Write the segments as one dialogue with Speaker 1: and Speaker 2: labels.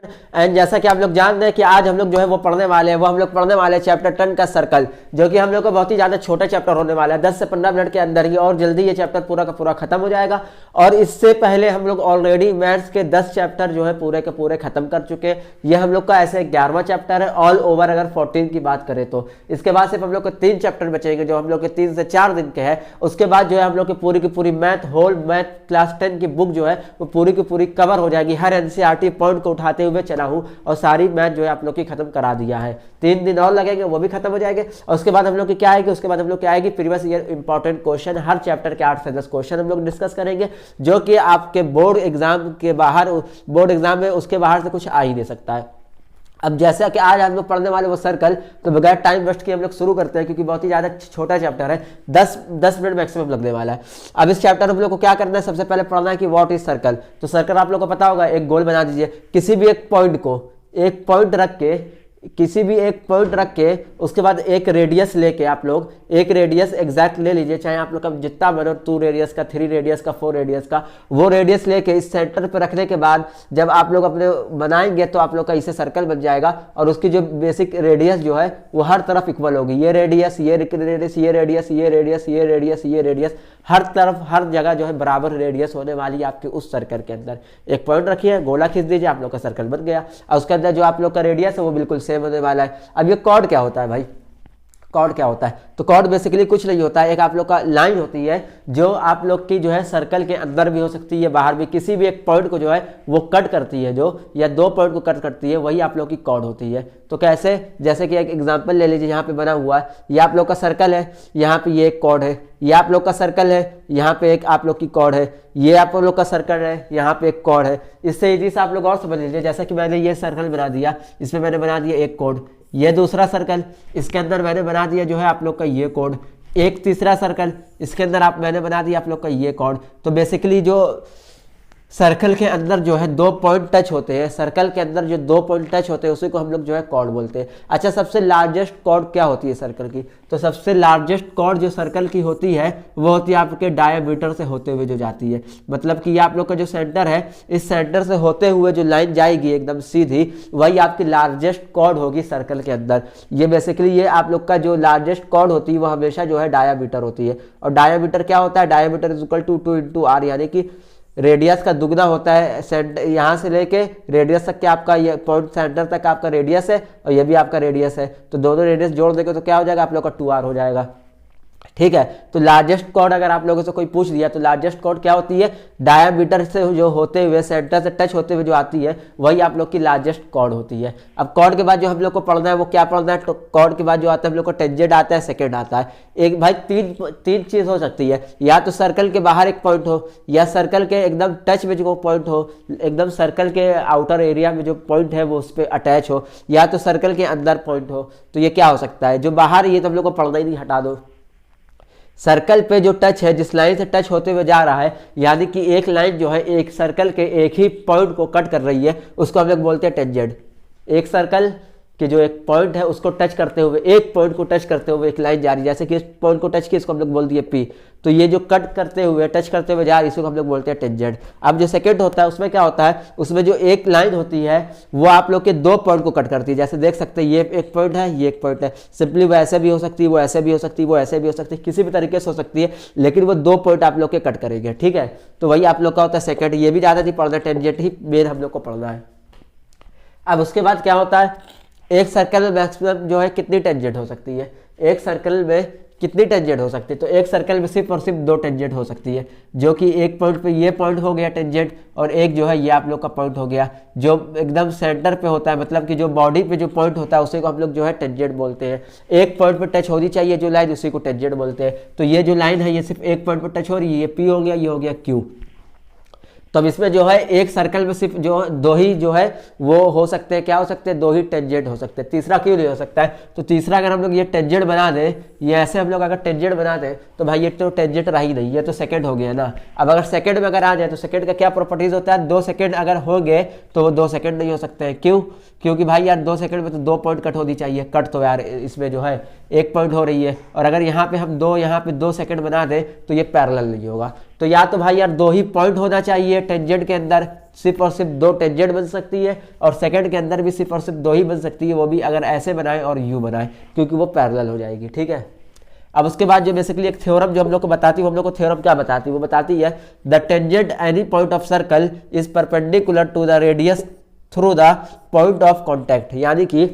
Speaker 1: And जैसा कि आप लोग जानते हैं कि आज हम लोग जो है वो पढ़ने वाले हैं, वो हम लोग पढ़ने वाले हैं चैप्टर 10 का सर्कल, जो कि हम लोग को बहुत ही ज़्यादा छोटा चैप्टर होने वाला है, 10 से 15 मिनट के अंदर ही, और जल्दी ये चैप्टर पूरा का पूरा खत्म हो जाएगा। और इससे पहले हम लोग ऑलरेडी मैथ्स के 10 चैप्टर जो है पूरे के पूरे खत्म कर चुके हैं। ये हम लोग का ऐसे 11वां चैप्टर है ऑल ओवर अगर 14 की बात करें तो। इसके बाद सिर्फ हम लोग को 3 चैप्टर बचेंगे जो हम लोग के 3 से 4 दिन के हैं। उसके बाद जो है हम लोग की पूरी मैथ होल मैथ क्लास 10 की बुक जो है वो पूरी की पूरी कवर हो जाएगी। हर एनसीईआरटी पॉइंट को उठाते हुए चला हूँ और सारी मैथ जो है आप लोग की खत्म करा दिया है। 3 दिन और लगेंगे, वो भी खत्म हो जाएंगे। और उसके बाद हम लोग की क्या आएगी, उसके बाद हम लोग क्या आएगी, प्रीवियस ईयर इंपॉर्टेंट क्वेश्चन, हर चैप्टर के 8 से 10 क्वेश्चन हम लोग डिस्कस करेंगे, जो कि आपके बोर्ड एग्जाम के बाहर, बोर्ड एग्जाम में उसके बाहर से कुछ आ ही नहीं सकता है। अब जैसा कि आज हम लोग पढ़ने वाले वो सर्कल, तो बगैर टाइम वेस्ट किए हम लोग शुरू करते हैं, क्योंकि बहुत ही ज़्यादा छोटा चैप्टर है, 10 मिनट मैक्सिमम लगने वाला है। अब इस चैप्टर में हम लोग को क्या करना है, सबसे पहले पढ़ना है कि व्हाट इज सर्कल। तो सर्कल आप लोग को पता होगा, एक गोल बना दीजिए, किसी भी एक पॉइंट को, एक पॉइंट रख के, किसी भी एक पॉइंट रख के उसके बाद एक रेडियस लेके आप लोग एक रेडियस एग्जैक्ट ले लीजिए, चाहे आप लोग का जितना बनो, 2 रेडियस का, 3 रेडियस का, 4 रेडियस का, वो रेडियस लेके इस सेंटर पर रखने के बाद जब आप लोग अपने बनाएंगे तो आप लोग का इसे सर्कल बन जाएगा। और उसकी जो बेसिक रेडियस जो है वो हर तरफ इक्वल होगी। ये रेडियस, ये रेडियस, ये रेडियस, ये रेडियस, ये रेडियस, ये रेडियस, हर तरफ हर जगह जो है बराबर रेडियस होने वाली है आपके उस सर्कल के अंदर। एक पॉइंट रखिए, गोला खींच दीजिए, आप लोग का सर्कल बन गया। और उसके अंदर जो आप लोग का रेडियस है वो बिल्कुल सेम होने वाला है। अब ये कॉर्ड क्या होता है भाई, कॉर्ड क्या होता है, तो कॉर्ड बेसिकली कुछ नहीं होता है, एक आप लोग का लाइन होती है जो आप लोग की जो है सर्कल के अंदर भी हो सकती है, बाहर भी, किसी भी एक पॉइंट को जो है वो कट करती है, जो या 2 पॉइंट को कट करती है, वही आप लोग की कॉर्ड होती है। तो कैसे, जैसे कि एक एग्जांपल ले लीजिए, यहाँ पे बना हुआ है, ये आप लोग का सर्कल है, यहाँ पे ये एक कॉर्ड है, ये आप लोग का सर्कल है, यहाँ पे एक आप लोग की कॉर्ड है, ये आप लोग का सर्कल है, यहाँ पे एक कॉर्ड है। इससे इजी से आप लोग और समझ लीजिए, जैसा कि मैंने ये सर्कल बना दिया, इसमें मैंने बना दिया एक कॉर्ड, ये दूसरा सर्कल, इसके अंदर मैंने बना दिया जो है आप लोग का ये कोड, एक तीसरा सर्कल, इसके अंदर मैंने बना दिया आप लोग का ये कोड। तो बेसिकली जो सर्कल के अंदर जो है 2 पॉइंट टच होते हैं, सर्कल के अंदर जो 2 पॉइंट टच होते हैं उसी को हम लोग जो है कॉर्ड बोलते हैं। अच्छा, सबसे लार्जेस्ट कॉर्ड क्या होती है सर्कल की, तो सबसे लार्जेस्ट कॉर्ड जो सर्कल की होती है वो होती है आपके डायमीटर से होते हुए जो जाती है। मतलब कि ये आप लोग का जो सेंटर है, इस सेंटर से होते हुए जो लाइन जाएगी एकदम सीधी, वही आपकी लार्जेस्ट कॉर्ड होगी सर्कल के अंदर। ये बेसिकली ये आप लोग का जो लार्जेस्ट कॉर्ड होती है वो हमेशा जो है डायमीटर होती है। और डायमीटर क्या होता है, diameter is equal to 2 × r, यानी कि रेडियस का दुगना होता है। यहाँ से लेके रेडियस तक के आपका ये पॉइंट सेंटर तक आपका रेडियस है और ये भी आपका रेडियस है, तो दोनों रेडियस जोड़ देंगे तो क्या हो जाएगा, आप लोग का 2r हो जाएगा। ठीक है, तो लार्जेस्ट कॉर्ड अगर आप लोगों से कोई पूछ दिया तो लार्जेस्ट कॉर्ड क्या होती है, डायमीटर से जो होते हुए, सेंटर से टच होते हुए जो आती है वही आप लोग की लार्जेस्ट कॉर्ड होती है। अब कॉर्ड के बाद जो हम लोग को पढ़ना है वो क्या पढ़ना है, तो कॉर्ड के बाद जो आता है हम लोग को टेंजेंट आता है, सेकंड आता है। एक भाई तीन चीज हो सकती है, या तो सर्कल के बाहर एक पॉइंट हो, या सर्कल के एकदम टच में जो पॉइंट हो, एकदम सर्कल के आउटर एरिया में जो पॉइंट है वो उस पर अटैच हो, या तो सर्कल के अंदर पॉइंट हो। तो ये क्या हो सकता है, जो बाहर, ये तो हम लोग को पढ़ना ही नहीं, हटा दो। सर्कल पे जो टच है, जिस लाइन से टच होते हुए जा रहा है, यानी कि एक लाइन जो है एक सर्कल के एक ही पॉइंट को कट कर रही है, उसको हम लोग बोलते हैं टेंजेंट। एक सर्कल कि जो एक पॉइंट है उसको टच करते हुए, एक पॉइंट को टच करते हुए एक लाइन जा रही है, जैसे कि इस पॉइंट को टच किया इसको हम लोग बोल दिए P, तो ये जो कट करते हुए, टच करते हुए जा रही है इसको हम लोग बोलते हैं टेंजेंट। अब जो सेकंड होता है उसमें क्या होता है, उसमें जो एक लाइन होती है वो आप लोग के 2 पॉइंट को कट करती है। जैसे देख सकते हैं ये एक पॉइंट है, ये एक पॉइंट है, सिंपली वो ऐसे भी हो सकती है, वो ऐसे भी हो सकती है, वो ऐसे भी हो सकती है, किसी भी तरीके से हो सकती है, लेकिन वो 2 पॉइंट आप लोग के कट करेंगे। ठीक है, तो वही आप लोग का होता है सेकंड। ये भी ज़्यादा नहीं पढ़ना, टेंजेंट ही मेन हम लोग को पढ़ना है। अब उसके बाद क्या होता है, एक सर्कल में मैक्सिमम जो है कितनी टेंजेंट हो सकती है, एक सर्कल में कितनी टेंजेंट हो सकती है, तो एक सर्कल में सिर्फ और सिर्फ 2 टेंजेंट हो सकती है, जो कि एक पॉइंट पे ये पॉइंट हो गया टेंजेंट, और एक जो है ये आप लोग का पॉइंट हो गया जो एकदम सेंटर पे होता है, मतलब कि जो बॉडी पे जो पॉइंट होता है उसी को हम लोग जो है टेंजेंट बोलते हैं। एक पॉइंट पे टच होनी चाहिए जो लाइन, उसी को टेंजेंट बोलते हैं। तो ये जो लाइन है ये सिर्फ एक पॉइंट पे टच हो रही है, ये P हो गया, ये हो गया Q। तो अब इसमें जो है एक सर्कल में सिर्फ जो 2 ही जो है वो हो सकते हैं, क्या हो सकते हैं, 2 ही टेंजेंट हो सकते हैं, तीसरा क्यों नहीं हो सकता है। तो तीसरा अगर हम लोग ये टेंजेंट बना दें, ये ऐसे हम लोग अगर टेंजेंट बना दें तो भाई ये तो टेंजेंट रहा ही नहीं, ये तो सेकंड हो गया ना। अब अगर सेकंड में अगर आ जाए तो सेकंड का क्या प्रॉपर्टीज होता है, 2 सेकंड अगर हो गए तो वो 2 सेकंड नहीं हो सकते हैं। क्यों, क्योंकि भाई यार 2 सेकंड में तो 2 पॉइंट कट होनी चाहिए, कट तो यार इसमें जो है 1 पॉइंट हो रही है, और अगर यहाँ पे हम 2 यहाँ पे 2 सेकंड बना दें तो ये पैरेलल नहीं होगा। तो तो या तो भाई यार 2 ही पॉइंट होना चाहिए टेंजेंट के अंदर, सिर्फ और सिर्फ 2 टेंजेंट बन सकती है, और सेकंड के अंदर भी सिर्फ और सिर्फ 2 ही बन सकती है, वो भी अगर ऐसे बनाए और यूं बनाए, क्योंकि वो पैरेलल हो जाएगी। ठीक है, अब उसके बाद जो बेसिकली एक थ्योरम जो हम लोग को बताती है, हम लोग को थ्योरम क्या बताती है, वो बताती है the tangent any point of circle is perpendicular to the radius through the point of contact. यानी कि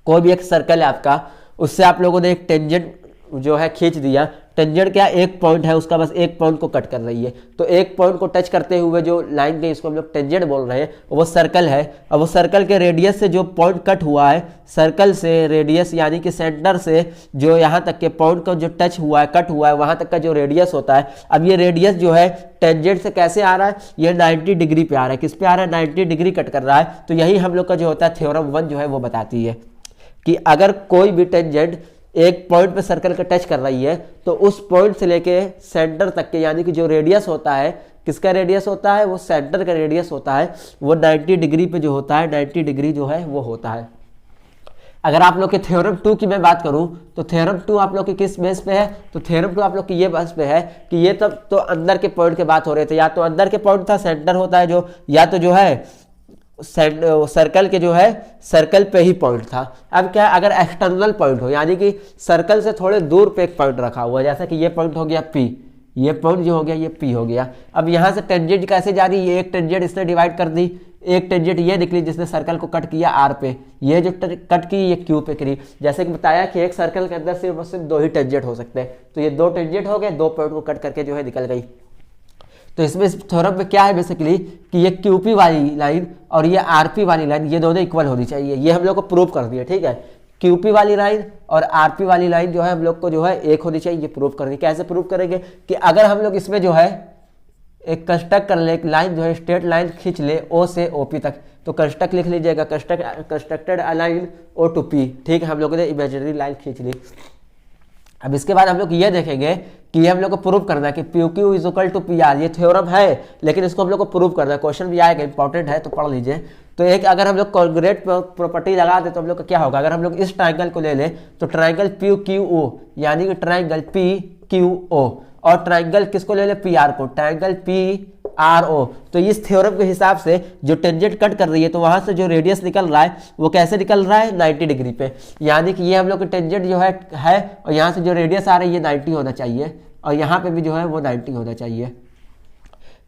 Speaker 1: कोई भी एक सर्कल है आपका, उससे आप लोगों ने एक टेंजेंट जो है खींच दिया। टेंजेंट क्या, एक पॉइंट है उसका, बस एक पॉइंट को कट कर रही है, तो एक पॉइंट को टच करते हुए जो लाइन गई इसको हम लोग टेंजेंट बोल रहे हैं, वो सर्कल है। और वो सर्कल के रेडियस से जो पॉइंट कट हुआ है, सर्कल से रेडियस यानी कि सेंटर से जो यहाँ तक के पॉइंट का जो टच हुआ है, कट हुआ है, वहाँ तक का जो रेडियस होता है, अब ये रेडियस जो है टेंजेंट से कैसे आ रहा है, ये 90 डिग्री पे आ रहा है। किस पे आ रहा है, 90 डिग्री कट कर रहा है। तो यही हम लोग का जो होता है थ्योरम 1 जो है वो बताती है कि अगर कोई भी टेंजेंट एक पॉइंट पे सर्कल का टच कर रही है, तो उस पॉइंट से लेके सेंटर तक के यानी कि जो रेडियस होता है, किसका रेडियस होता है, वो सेंटर का रेडियस होता है, वो 90 डिग्री पे जो होता है, 90 डिग्री जो है वो होता है। अगर आप लोग के थ्योरम 2 की मैं बात करूं, तो थ्योरम 2 आप लोग के किस बेस पे है, तो थ्योरम 2 आप लोग की ये बेस पे है कि ये तब तो अंदर के पॉइंट की बात हो रही थी, या तो अंदर के पॉइंट था, सेंटर होता है जो, या तो जो है सर्कल के जो है सर्कल पे ही पॉइंट था। अब क्या, अगर एक्सटर्नल पॉइंट हो यानी कि सर्कल से थोड़े दूर पे एक पॉइंट रखा हुआ है, जैसा कि ये पॉइंट हो गया P, ये पॉइंट जो हो गया ये P हो गया। अब यहाँ से टेंजेंट कैसे जा रही है, ये एक टेंजेंट इसने डिवाइड कर दी, एक टेंजेंट ये निकली जिसने सर्कल को कट किया R पे, ये जो कट की ये Q पे करी। जैसे कि बताया कि एक सर्कल के अंदर सिर्फ और सिर्फ 2 ही टेंजेंट हो सकते हैं, तो ये 2 टेंजेंट हो गए, 2 पॉइंट को कट करके जो है निकल गई। तो इसमें इस थ्योरम में क्या है बेसिकली कि ये QP वाली लाइन और ये RP वाली लाइन, ये दोनों इक्वल होनी चाहिए। ये हम लोग को प्रूव कर दिया। ठीक है, QP वाली लाइन और RP वाली लाइन जो है हम लोग को जो है एक होनी चाहिए, ये प्रूव करनी। कैसे प्रूव करेंगे कि अगर हम लोग इसमें जो है एक कंस्ट्रक्ट कर ले, एक लाइन जो है स्ट्रेट लाइन खींच ले O से OP तक, तो कंस्ट्रक्ट लिख लीजिएगा, constructed a line O to P। ठीक है, हम लोगों ने इमेजिनरी लाइन खींच ली। अब इसके बाद हम लोग ये देखेंगे कि ये हम लोग को प्रूव करना है कि PQ is equal to PR। ये थ्योरम है लेकिन इसको हम लोग को प्रूव करना है, क्वेश्चन भी आएगा, इंपॉर्टेंट है तो पढ़ लीजिए। तो एक अगर हम लोग कॉन्ग्रुएंट प्रॉपर्टी लगा दे तो हम लोग का क्या होगा, अगर हम लोग इस ट्राइंगल को ले लें तो ट्राइंगल PQO यानी कि ट्राइंगल PQO, और ट्राइंगल किसको ले ले, PR को, ट्राइंगल PRO। तो इस थ्योरम के हिसाब से जो टेंजेंट कट कर रही है, तो वहां से जो रेडियस निकल रहा है वो कैसे निकल रहा है, 90 डिग्री पे। यानी कि ये हम लोग का टेंजेंट जो है और यहाँ से जो रेडियस आ रही है ये 90 होना चाहिए, और यहाँ पे भी जो है वो 90 होना चाहिए।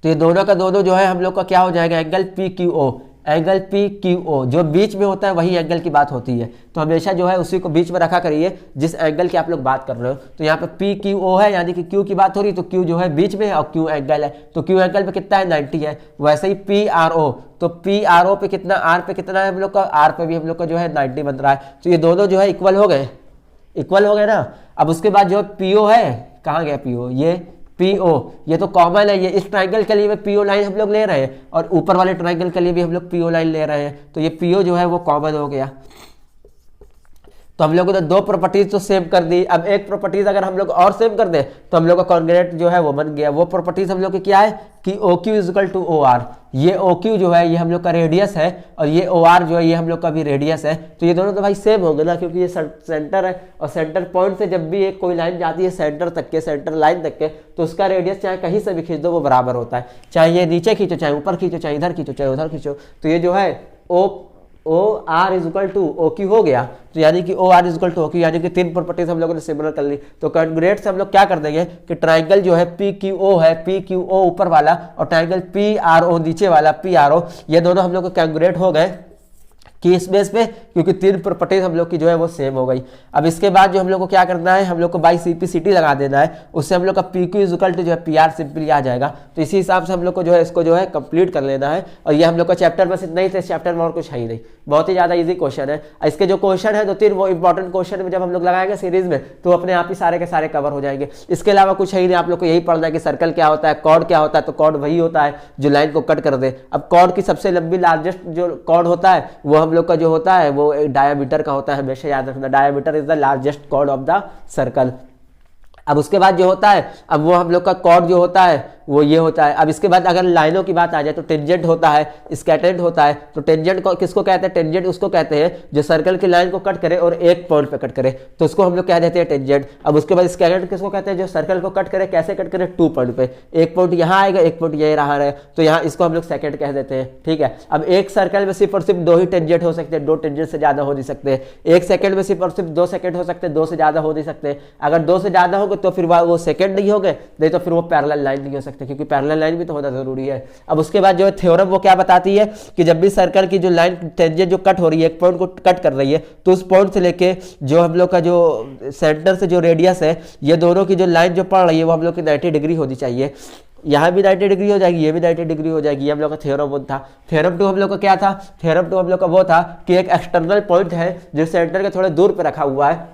Speaker 1: तो ये दोनों का दोनों जो है हम लोग का क्या हो जाएगा, एंगल PQO। एंगल PQO जो बीच में होता है वही एंगल की बात होती है, तो हमेशा जो है उसी को बीच में रखा करिए जिस एंगल की आप लोग बात कर रहे हो। तो यहाँ पे PQO है यानी कि Q की बात हो रही, तो Q जो है बीच में और Q एंगल है, तो Q एंगल पे कितना है, 90 है। वैसे ही PRO, तो PRO पे कितना, R पे कितना है हम लोग का, R पे भी हम लोग का जो है 90 बन रहा है। तो ये दोनों जो है इक्वल हो गए, इक्वल हो गए ना। अब उसके बाद जो PO है, कहाँ गया PO, ये PO, ये तो कॉमन है, ये इस ट्राइंगल के लिए PO लाइन हम लोग ले रहे हैं और ऊपर वाले ट्राइंगल के लिए भी हम लोग PO लाइन ले रहे हैं, तो ये PO जो है वो कॉमन हो गया। तो हम लोगों ने 2 प्रॉपर्टीज तो सेव कर दी। अब एक प्रॉपर्टीज अगर हम लोग और सेव कर दें तो हम लोग का कॉन्ग्रुएंट जो है वो बन गया। वो प्रॉपर्टीज हम लोग की क्या है कि OQ is equal to OR। ये OQ जो है ये हम लोग का रेडियस है और ये OR जो है ये हम लोग का भी रेडियस है। तो ये दोनों तो भाई सेम होंगे ना, क्योंकि ये सेंटर है और सेंटर पॉइंट से जब भी एक कोई लाइन जाती है सेंटर तक के, सेंटर लाइन तक के, तो उसका रेडियस चाहे कहीं से भी खींच दो वो बराबर होता है। चाहे ये नीचे खींचो, चाहे ऊपर खींचो, चाहे इधर खींचो, चाहे उधर खींचो। तो ये जो है OR is equal to OQ हो गया। तो यानी कि OR is equal to OQ, यानी कि 3 प्रॉपर्टीज हम लोगों ने सिमिलर कर ली। तो कॉन्ग्रुएंट से हम लोग क्या कर देंगे कि ट्राइंगल जो है PQO है, PQO ऊपर वाला और ट्राइंगल PRO नीचे वाला PRO, ये दोनों हम लोग को कॉन्ग्रुएंट हो गए कि इस बेस पे, क्योंकि 3 प्रॉपर्टीज हम लोग की जो है वो सेम हो गई। अब इसके बाद जो हम लोग को क्या करना है, हम लोग को बाई CP/CT लगा देना है, उससे हम लोग का PQ इज इक्वल टू जो है PR सिंपली आ जाएगा। तो इसी हिसाब से हम लोग को जो है इसको जो है कंप्लीट कर लेना है। और ये हम लोग का चैप्टर बस इतना ही था, इस चैप्टर में और कुछ है ही नहीं, बहुत ही ज़्यादा ईजी क्वेश्चन है। इसके जो क्वेश्चन है 2-3 वो इंपॉर्टेंट क्वेश्चन में जब हम लोग लगाएंगे सीरीज में तो अपने आप ही सारे के सारे कवर हो जाएंगे। इसके अलावा कुछ है ही नहीं, आप लोग को यही पढ़ना है कि सर्कल क्या होता है, कॉर्ड क्या होता है। तो कॉर्ड वही होता है जो लाइन को कट कर दे। अब कॉर्ड की सबसे लंबी लार्जेस्ट जो कॉर्ड होता है वो हम लोग का जो होता है वो एक डायामीटर का होता है, हमेशा याद रखना, diameter is the largest chord of the circle. अब उसके बाद जो होता है, अब वो हम लोग का कॉर्ड जो होता है वो ये होता है। अब इसके बाद अगर लाइनों की बात आ जाए तो टेंजेंट होता है, स्कैटेंट होता है। तो टेंजेंट को किसको कहते हैं? टेंजेंट उसको कहते हैं जो सर्कल की लाइन को कट करे और एक पॉइंट पे कट करे, तो उसको हम लोग कह देते हैं टेंजेंट। अब उसके बाद स्कैटेंट किसको कहते हैं? जो सर्कल को कट करे, कैसे कट करे? 2 पॉइंट पे, एक पॉइंट यहाँ आएगा, एक पॉइंट ये रहा है, तो यहाँ इसको हम लोग सेकंड कह देते हैं। ठीक है, अब एक सर्कल में सिर्फ और सिर्फ 2 ही टेंजेंट हो सकते हैं, 2 टेंजेंट से ज्यादा हो नहीं सकते। एक सेकंड में सिर्फ और सिर्फ 2 सेकंड हो सकते हैं, 2 से ज्यादा हो नहीं सकते। अगर 2 से ज्यादा हो गए तो फिर वो सेकंड नहीं हो गए, नहीं तो फिर वो पैरेलल लाइन नहीं हो सकते, क्योंकि पैरेलल लाइन भी तो होना जरूरी है। अब उसके बाद जो है थ्योरम वो क्या बताती है कि जब भी सर्कल की जो लाइन टेंजेंट जो कट हो रही है, एक पॉइंट को कट कर रही है, तो उस पॉइंट से लेके जो हम लोग का जो सेंटर से जो रेडियस है, ये दोनों की जो लाइन जो पड़ रही है वो हम लोग की 90 डिग्री होनी चाहिए। यहाँ भी 90 डिग्री हो जाएगी, ये भी 90 डिग्री हो जाएगी। ये हम लोग का थ्योरम 1 था। थ्योरम 2 हम लोग का क्या था? थ्योरम 2 हम लोग का वो था कि एक एक्सटर्नल पॉइंट है जो सेंटर के थोड़े दूर पे रखा हुआ है,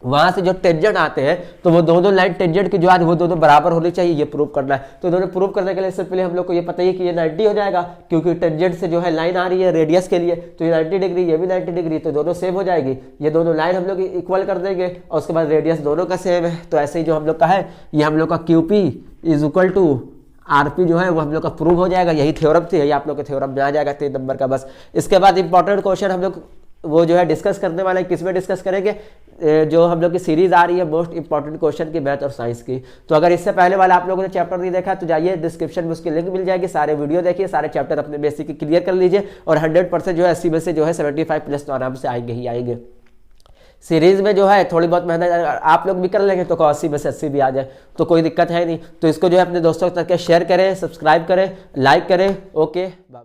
Speaker 1: वहां से जो टेंजेंट आते हैं तो वो दोनों लाइन टेंजेंट की जो है वो दोनों बराबर होनी चाहिए, ये प्रूव करना है। तो दोनों प्रूव करने के लिए इससे पहले हम लोग को ये पता ही कि ये 90 हो जाएगा, क्योंकि टेंजेंट से जो है लाइन आ रही है रेडियस के लिए, तो ये 90 डिग्री, ये भी 90 डिग्री, तो दोनों सेम हो जाएगी। ये दोनों लाइन हम लोग इक्वल कर देंगे और उसके बाद रेडियस दोनों का सेम है। तो ऐसे ही जो हम लोग का है, ये हम लोग का QP is equal to RP जो है वो हम लोग का प्रूव हो जाएगा। यही थ्योरम थी, यही आप लोग के थ्योरम में आ जाएगा 3 नंबर का बस। इसके बाद इंपॉर्टेंट क्वेश्चन हम लोग वो जो है डिस्कस करने वाले हैं। किस में डिस्कस करेंगे? जो हम लोग की सीरीज आ रही है मोस्ट इंपॉर्टेंट क्वेश्चन की, मैथ और साइंस की। तो अगर इससे पहले वाला आप लोगों ने चैप्टर नहीं देखा तो जाइए डिस्क्रिप्शन में उसकी लिंक मिल जाएगी, सारे वीडियो देखिए, सारे चैप्टर अपने बेसिक क्लियर कर लीजिए और 100% जो है 80 में से जो है 75 प्लस तो आराम से आएंगे ही आएंगे। सीरीज में जो है थोड़ी बहुत मेहनत आप लोग भी कर लेंगे तो 80 में से 80 भी आ जाए तो कोई दिक्कत है नहीं। तो इसको जो है अपने दोस्तों तक शेयर करें, सब्सक्राइब करें, लाइक करें। Okay, bye.